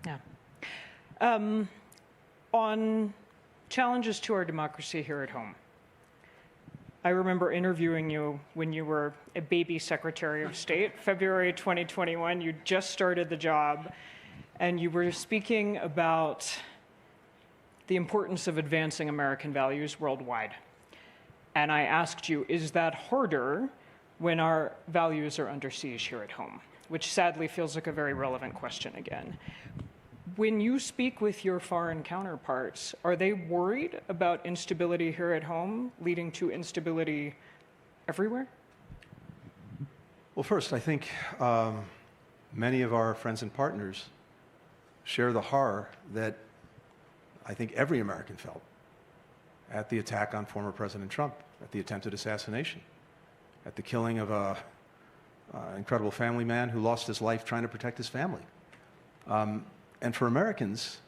Yeah. On challenges to our democracy here at home, I remember interviewing you when you were a baby Secretary of State, February 2021. You just started the job, and you were speaking about the importance of advancing American values worldwide. And I asked you, is that harder when our values are under siege here at home? Which sadly feels like a very relevant question again. When you speak with your foreign counterparts, are they worried about instability here at home leading to instability everywhere? Well, first, I think many of our friends and partners share the horror that I think every American felt at the attack on former President Trump, at the attempted assassination, at the killing of an incredible family man who lost his life trying to protect his family. And for Americans,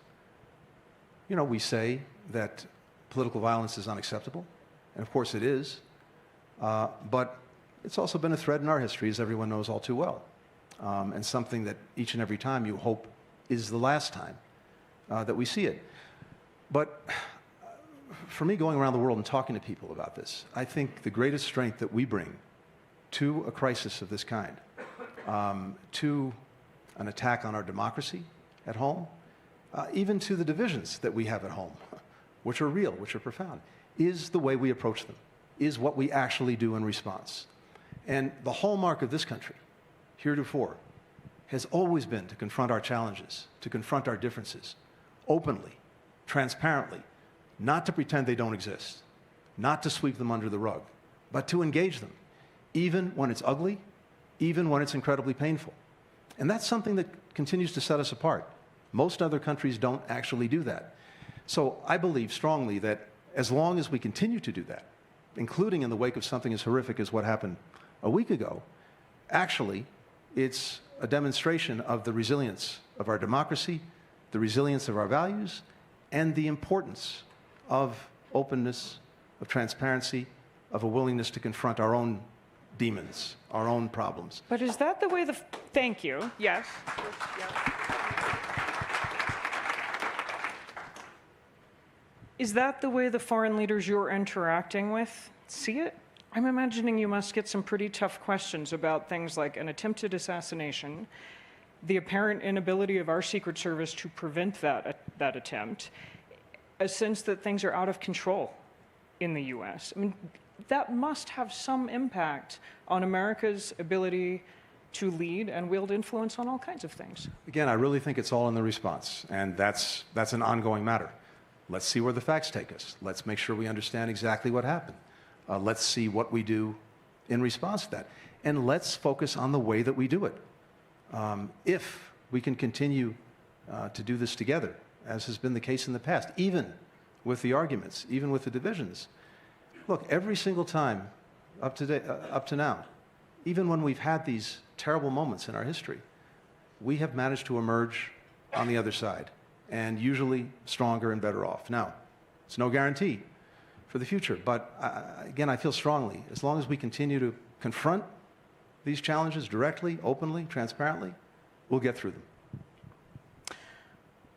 you know, we say that political violence is unacceptable, and of course it is, but it's also been a thread in our history, as everyone knows all too well, and something that each and every time you hope is the last time that we see it. But for me, going around the world and talking to people about this, I think the greatest strength that we bring to a crisis of this kind, to an attack on our democracy at home, even to the divisions that we have at home, which are real, which are profound, is the way we approach them, is what we actually do in response. And the hallmark of this country, heretofore, has always been to confront our challenges, to confront our differences, openly, transparently, not to pretend they don't exist, not to sweep them under the rug, but to engage them, even when it's ugly, even when it's incredibly painful. And that's something that continues to set us apart. Most other countries don't actually do that. So I believe strongly that as long as we continue to do that, including in the wake of something as horrific as what happened a week ago, actually, it's a demonstration of the resilience of our democracy, the resilience of our values, and the importance of openness, of transparency, of a willingness to confront our own demons, our own problems. But is that the way the... Thank you. Yes. Is that the way the foreign leaders you're interacting with see it? I'm imagining you must get some pretty tough questions about things like an attempted assassination, the apparent inability of our Secret Service to prevent that attempt, a sense that things are out of control in the US. I mean, that must have some impact on America's ability to lead and wield influence on all kinds of things. Again, I really think it's all in the response, and that's an ongoing matter. Let's see where the facts take us. Let's make sure we understand exactly what happened. Let's see what we do in response to that. And let's focus on the way that we do it. If we can continue to do this together, as has been the case in the past, even with the arguments, even with the divisions. Look, every single time up to now, even when we've had these terrible moments in our history, we have managed to emerge on the other side, and usually stronger and better off. Now, it's no guarantee for the future, but again, I feel strongly, as long as we continue to confront these challenges directly, openly, transparently, we'll get through them.